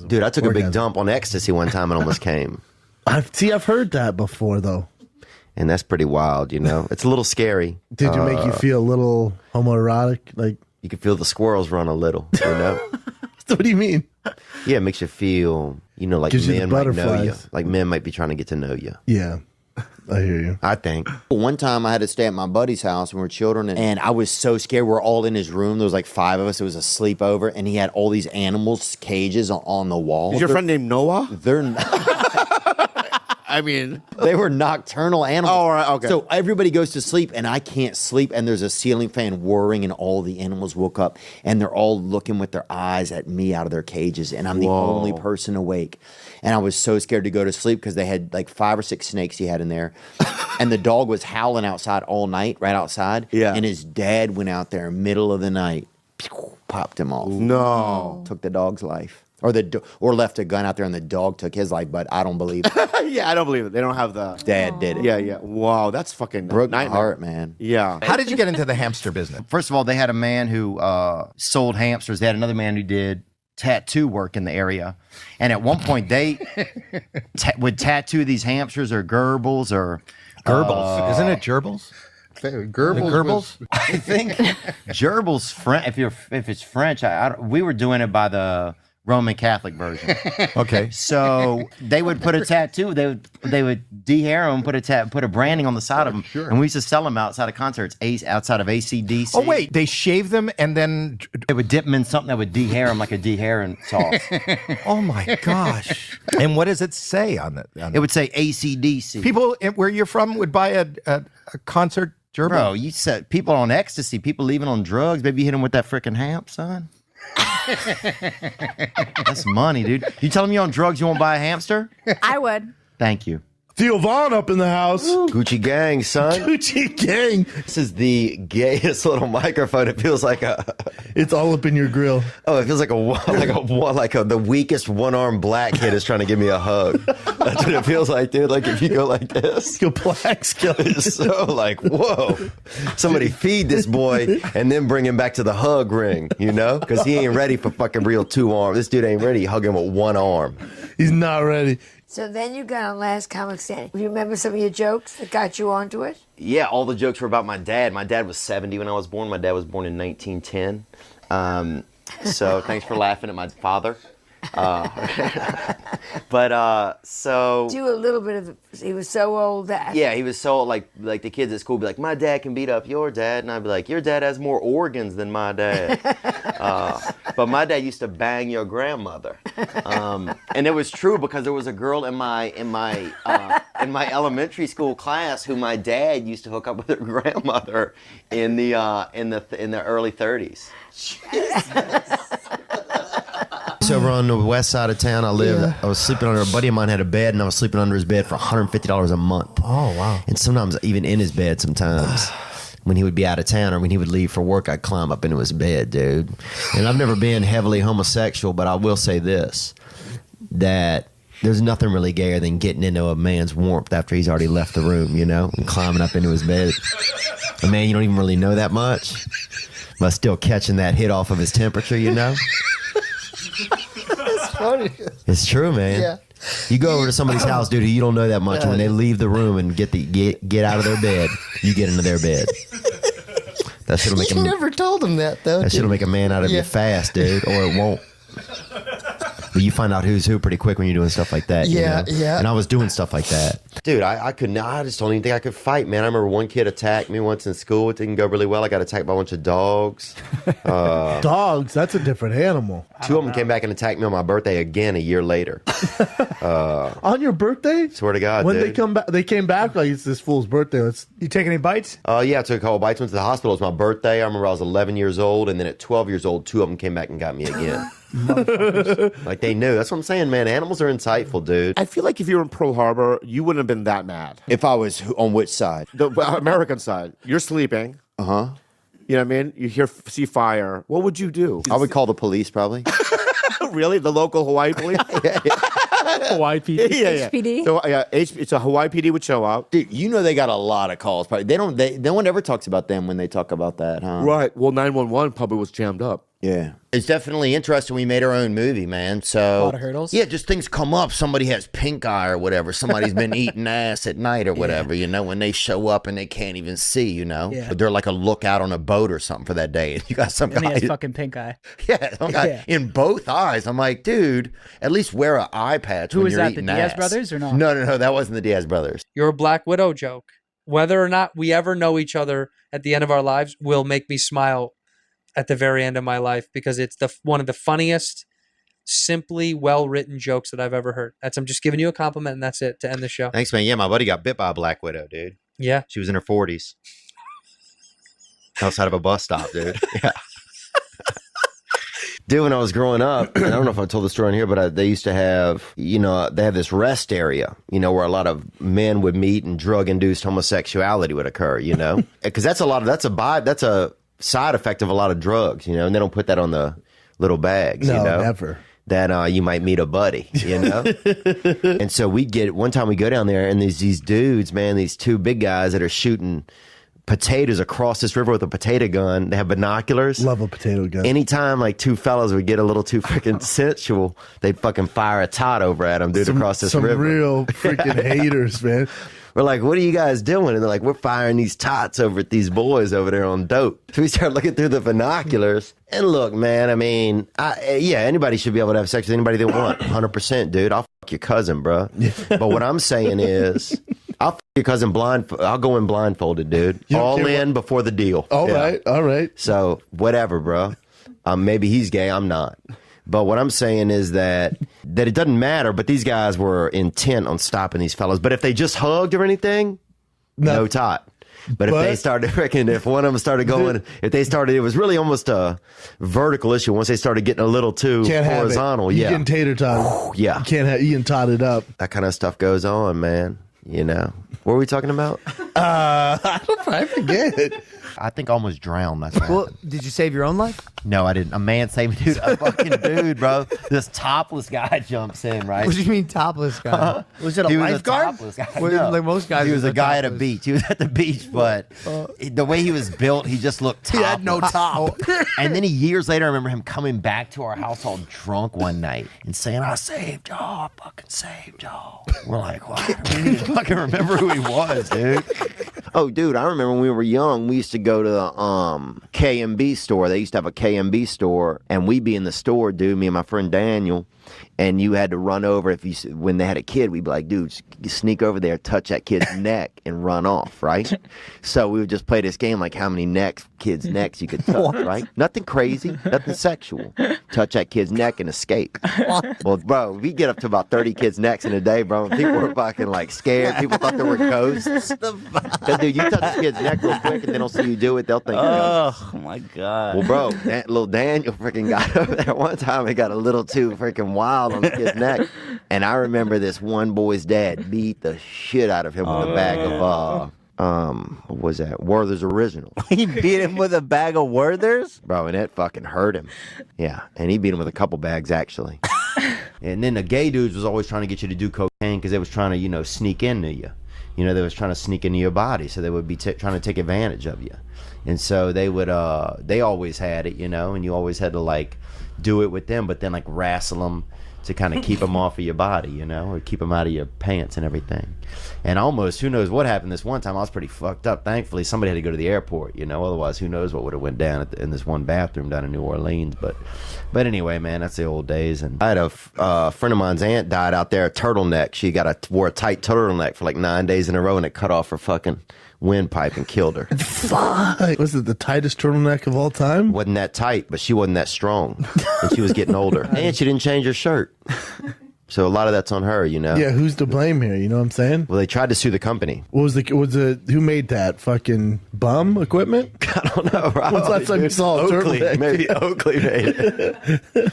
Dude, I took a big dump on ecstasy one time and almost came. I've heard that before, though. And that's pretty wild, you know? It's a little scary. Did you make you feel a little homoerotic? Like, you can feel the squirrels run a little, you know? what do you mean? Yeah, it makes you feel, you know, like Gives you men the might know you. butterflies. Like men might be trying to get to know you. Yeah, I hear you. I think. One time I had to stay at my buddy's house when we were children, and I was so scared. We're all in his room. There was like 5 of us. It was a sleepover, and he had all these animals' cages on the wall. Is your friend named Noah? I mean, they were nocturnal animals. Oh, all right, okay. So everybody goes to sleep, and I can't sleep, and there's a ceiling fan whirring, and all the animals woke up, and they're all looking with their eyes at me out of their cages, and I'm the only person awake. And I was so scared to go to sleep because they had like 5 or 6 snakes he had in there, and the dog was howling outside all night, right outside. Yeah. And his dad went out there middle of the night, popped him off. No. Took the dog's life. Or left a gun out there and the dog took his life, but I don't believe it. Yeah, I don't believe it. They don't have the... Dad did it. Yeah. Wow, that's fucking Broke my nightmare. heart, man. Yeah. How did you get into the hamster business? First of all, they had a man who sold hamsters. They had another man who did tattoo work in the area. And at one point, they would tattoo these hamsters or gerbils or... Gerbils. Isn't it gerbils? Gerbils. I think gerbils, if it's French, we were doing it by the Roman Catholic version. Okay. So they would put a tattoo. They would dehair them, put a branding on the side of them, and we used to sell them outside of concerts, outside of ACDC. Oh wait, they shave them and then They would dip them in something that would dehair them like a dehairing sauce. oh my gosh! And what does it say on it? It would say ACDC. People where you're from would buy a concert gerbil. Bro, you said people on ecstasy, people leaving on drugs. Maybe you hit them with that freaking hamp, son. That's money, dude. You telling me you're on drugs, you won't buy a hamster? I would. Thank you. Theo Vaughn up in the house. Gucci gang, son. Gucci gang. This is the gayest little microphone. It feels like It's all up in your grill. it feels like the weakest one-armed black kid is trying to give me a hug. That's what it feels like, dude. Like if you go like this, Your black skeleton. it's so like, whoa. Somebody feed this boy and then bring him back to the hug ring, you know? Because he ain't ready for fucking real 2 arms. This dude ain't ready. Hug him with 1 arm. He's not ready. So then you got on Last Comic Standing. Do you remember some of your jokes that got you onto it? Yeah, all the jokes were about my dad. My dad was 70 when I was born. My dad was born in 1910. So thanks for laughing at my father. So Do a little bit of, he was so old that. yeah, he was so like the kids at school be like, my dad can beat up your dad, and I'd be like, your dad has more organs than my dad. But my dad used to bang your grandmother, and it was true because there was a girl in my elementary school class who my dad used to hook up with her grandmother in the early 30s. So over on the west side of town I lived, I was sleeping under, a buddy of mine had a bed, and I was sleeping under his bed for $150 a month. Oh wow! And sometimes even in his bed sometimes. When he would be out of town or when he would leave for work, I'd climb up into his bed, dude. And I've never been heavily homosexual, but I will say this, that there's nothing really gayer than getting into a man's warmth after he's already left the room, you know, and climbing up into his bed. A man you don't even really know that much, but still catching that hit off of his temperature, you know? It's funny. It's true, man. Yeah. You go over to somebody's house, dude, who you don't know that much, and when they leave the room and get out of their bed, you get into their bed. That shit'll make You never told him that though. that shit'll make a man out of you fast, dude, or it won't. But you find out who's who pretty quick when you're doing stuff like that. Yeah, you know? yeah. And I was doing stuff like that. Dude, I couldn't, I just don't even think I could fight, man. I remember one kid attacked me once in school. It didn't go really well. I got attacked by a bunch of dogs. Dogs, that's a different animal. 2 of them came back and attacked me on my birthday again a year later. On your birthday? Swear to God, When dude. they come back, they came back like it's this fool's birthday. You take any bites? Yeah, I took a couple bites, went to the hospital. It was my birthday. I remember I was 11 years old, and then at 12 years old, 2 of them came back and got me again. Like they knew. That's what I'm saying, man. Animals are insightful, dude. I feel like if you were in Pearl Harbor, you wouldn't have been that mad. If I was on which side? The American side. You're sleeping. Uh-huh. You know what I mean? You see fire. What would you do? I would call the police probably. Really? The local Hawaii police? Hawaii PD. Yeah. HPD? So, it's a Hawaii PD would show up. Dude, you know they got a lot of calls. Probably. No one ever talks about them when they talk about that, huh? Right. Well, 911 probably was jammed up. Yeah. It's definitely interesting. We made our own movie, man. So A lot of hurdles? Yeah, just things come up. Somebody has pink eye or whatever. Somebody's been eating ass at night or whatever, you know, when they show up and they can't even see, you know. Yeah. But they're like a lookout on a boat or something for that day. And you got some And he guy has fucking pink eye. yeah, some guy Yeah. in both eyes. I'm like, dude, at least wear an eye patch Who when was you're that, the eating Diaz ass. brothers or not? No, that wasn't the Diaz brothers. Your Black Widow joke, whether or not we ever know each other at the end of our lives, will make me smile at the very end of my life because it's one of the funniest, simply well-written jokes that I've ever heard. I'm just giving you a compliment, and that's it to end the show. Thanks, man. Yeah, my buddy got bit by a Black Widow, dude. Yeah. She was in her 40s. Outside of a bus stop, dude. Yeah. Dude, when I was growing up, and I don't know if I told the story in here, but they used to have, you know, they have this rest area, you know, where a lot of men would meet and drug-induced homosexuality would occur, you know? Because that's a side effect of a lot of drugs, you know, and they don't put that on the little bags, No, you know? never. That you might meet a buddy, you know? And so one time we go down there and there's these dudes, man, these two big guys that are shooting potatoes across this river with a potato gun. They have binoculars. Love a potato gun. Anytime like two fellas would get a little too freaking sensual, they'd fucking fire a tot over at them, dude, across this some river. real freaking haters, man. We're like, what are you guys doing? And they're like, we're firing these tots over at these boys over there on dope. So we start looking through the binoculars. And look, man, I mean, anybody should be able to have sex with anybody they want. 100%, dude. I'll fuck your cousin, bro. But what I'm saying is, I'll fuck your cousin I'll go in blindfolded, dude. All in before the deal. All right. So whatever, bro. Maybe he's gay. I'm not. But what I'm saying is that it doesn't matter, but these guys were intent on stopping these fellas. But if they just hugged or anything, no tot. But if they started freaking, if one of them started going, it was really almost a vertical issue. Once they started getting a little too horizontal, You can tater tot. Yeah. You can tot it up. That kind of stuff goes on, man. You know. What were we talking about? I forget. I think I almost drowned. That's what Well, happened. did you save your own life? No, I didn't. A man saved me, dude. A fucking dude, bro. This topless guy jumps in, right? What do you mean topless guy? Was it a He was lifeguard? topless guy. Well, No. like most guys He was are a guy at a topless. beach. He was at the beach, but the way he was built, he just looked topless. He had no top. And then years later, I remember him coming back to our house all drunk one night and saying, I saved y'all. I fucking saved y'all. We're like, what? We didn't even fucking remember who he was, dude. Oh, dude, I remember when we were young, we used to go to the K&B store. They used to have a K&B store, and we'd be in the store, dude, me and my friend Daniel, and you had to run over. When they had a kid, we'd be like, dude, sneak over there, touch that kid's neck, and run off, right? So we would just play this game like how many kids' necks you could touch, right? Nothing crazy, nothing sexual. Touch that kid's neck and escape. Well, bro, we get up to about 30 kids' necks in a day, bro. People were fucking like scared. People thought there were ghosts. 'Cause, dude, you touch a kid's neck real quick and they don't see you do it, they'll think you're ghosts. Oh my God. Well, bro, little Daniel freaking got over there one time. He got a little too freaking wild on the kid's neck. And I remember this one boy's dad beat the shit out of him with a bag of, what was that? Werther's Original. He beat him with a bag of Werther's? Bro, and it fucking hurt him. Yeah, and he beat him with a couple bags, actually. And then the gay dudes was always trying to get you to do cocaine because they was trying to, you know, sneak into you. You know, they was trying to sneak into your body, so they would be trying to take advantage of you. And so they would, they always had it, you know, and you always had to, like, do it with them, but then, like, wrestle them to kind of keep them off of your body, you know, or keep them out of your pants and everything. And almost, who knows what happened this one time, I was pretty fucked up. Thankfully, somebody had to go to the airport, you know, otherwise, who knows what would have went down in this one bathroom down in New Orleans. But anyway, man, that's the old days. And I had a friend of mine's aunt died out there, a turtleneck. She wore a tight turtleneck for like 9 days in a row, and it cut off her fucking windpipe and killed her. Fuck. Was it the tightest turtleneck of all time? Wasn't that tight, but she wasn't that strong. And she was getting older. And she didn't change her shirt. So a lot of that's on her, you know? Yeah, who's to blame here? You know what I'm saying? Well, they tried to sue the company. What was who made that? Fucking bum equipment? I don't know, right? When's the last time you saw a Oakley. turtleneck? Maybe Oakley made it.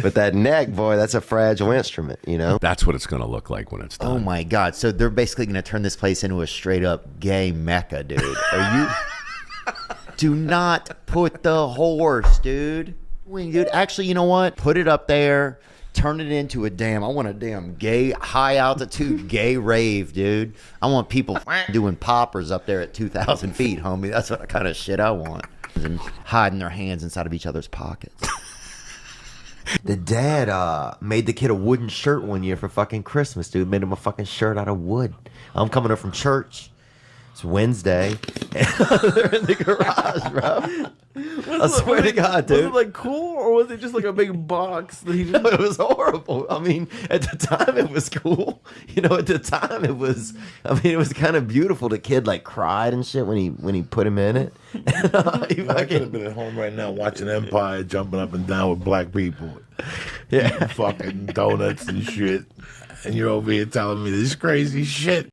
But that neck, boy, that's a fragile instrument, you know? That's what it's going to look like when it's done. Oh my God. So they're basically going to turn this place into a straight up gay mecca, dude. Are you? Do not put the horse, dude. Dude, actually, you know what? Put it up there. Turn it into I want a damn gay, high altitude gay rave, dude. I want people doing poppers up there at 2,000 feet, homie. That's what kind of shit I want. and hiding their hands inside of each other's pockets. The dad made the kid a wooden shirt one year for fucking Christmas, dude. Made him a fucking shirt out of wood. I'm coming up from church. It's Wednesday. They're in the garage, bro. I swear to God, dude. Was it like cool, or was it just like a big box that he No, it was horrible. I mean, at the time it was cool. You know, at the time it was. I mean, it was kind of beautiful. The kid like cried and shit when he put him in it. I could have been at home right now watching Empire, jumping up and down with black people, yeah, eating fucking donuts and shit, and you're over here telling me this crazy shit.